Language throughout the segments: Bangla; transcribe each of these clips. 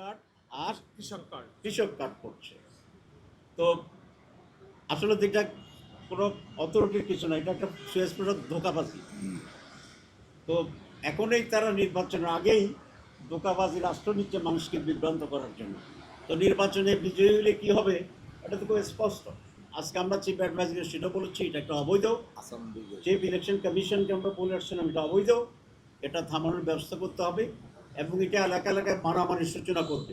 কার্ড আর কৃষক কার্ড করছে। তো আসলে তো এটা কোনো অথরিটির কিছু না, এটা একটা সুস্পষ্ট ধোঁকাবাজি। তো এখনই তারা নির্বাচনের আগেই ধোঁকাবাজি রাষ্ট্র নিচ্ছে মানুষকে বিভ্রান্ত করার জন্য। তো নির্বাচনে বিজয়ী হলে কী হবে এটা তো খুব স্পষ্ট। আজকে আমরা চিফ অ্যাডভাইজার সেটা বলেছি, এটা একটা অবৈধ। চিফ ইলেকশন কমিশনকে আমরা বলে আসছিলাম এটা অবৈধ, এটা থামানোর ব্যবস্থা করতে হবে এবং এটা এলাকা এলাকায় মারামারির সূচনা করবে।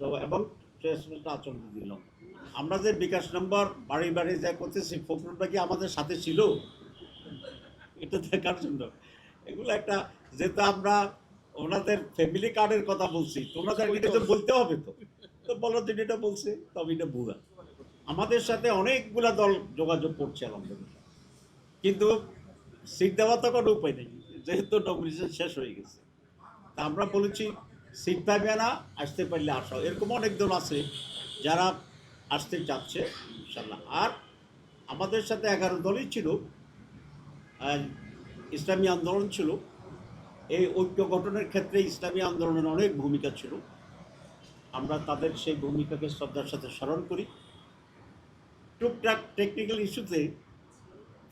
তো এবং আচরণবিধি লঙ্ঘন। আমরা যে বিকাশ নম্বর বাড়ি বাড়ি যা করতেছি, ফখরুলটা কি আমাদের সাথে ছিল এটা দেখার জন্য? এগুলো একটা, যেহেতু আমরা ওনাদের ফ্যামিলি কার্ডের কথা বলছি, তোমরা এটা তো বলতে হবে। তো বলো যে এটা বলছে, তবে এটা ভুয়া। আমাদের সাথে অনেকগুলা দল যোগাযোগ করছে আলহামদুলিল্লাহ, কিন্তু সিট দেওয়া তো কোনো উপায় নেই, যেহেতু নমিনেশন শেষ হয়ে গেছে। তা আমরা বলেছি সিট পাইবে না, আসতে পারলে আসো। এরকম অনেক দল আছে যারা আসতে চাচ্ছে ইনশাল্লাহ। আর আমাদের সাথে 11 দলই ছিল, ইসলামী আন্দোলন ছিল। এই ঐক্য গঠনের ক্ষেত্রে ইসলামী আন্দোলনের অনেক ভূমিকা ছিল, আমরা তাদের সেই ভূমিকাকে শ্রদ্ধার সাথে স্মরণ করি। টুকটাক টেকনিক্যাল ইস্যুতে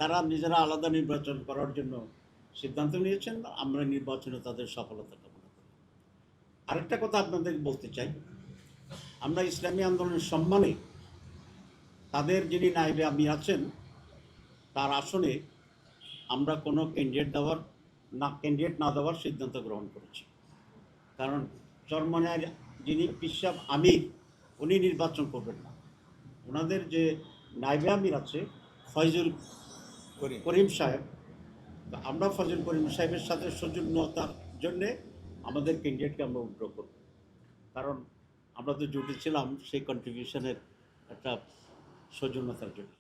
তারা নিজেরা আলাদা নির্বাচন করার জন্য সিদ্ধান্ত নিয়েছেন, আমরা নির্বাচনে তাদের সফলতা কামনা করি। আরেকটা কথা আপনাদের বলতে চাই, আমরা ইসলামী আন্দোলনের সম্মানে তাদের যিনি নায়েবে আমির আছেন তার আসনে আমরা কোনো ক্যান্ডিডেট না দেওয়ার সিদ্ধান্ত গ্রহণ করেছি। কারণ চরমনায়ের যিনি পিসাব আমির উনি নির্বাচন করবেন না, ওনাদের যে নায়েবে আমির আছে ফয়জুল করিম সাহেব, তো আমরা ফয়জুল করিম সাহেবের সাথে সৌজন্যতার জন্যে আমাদের ক্যান্ডিডেটকে আমরা উইথড্র করব। কারণ আমরা তো জুটেছিলাম সেই কন্ট্রিবিউশনের একটা সৌজন্যতার জন্য।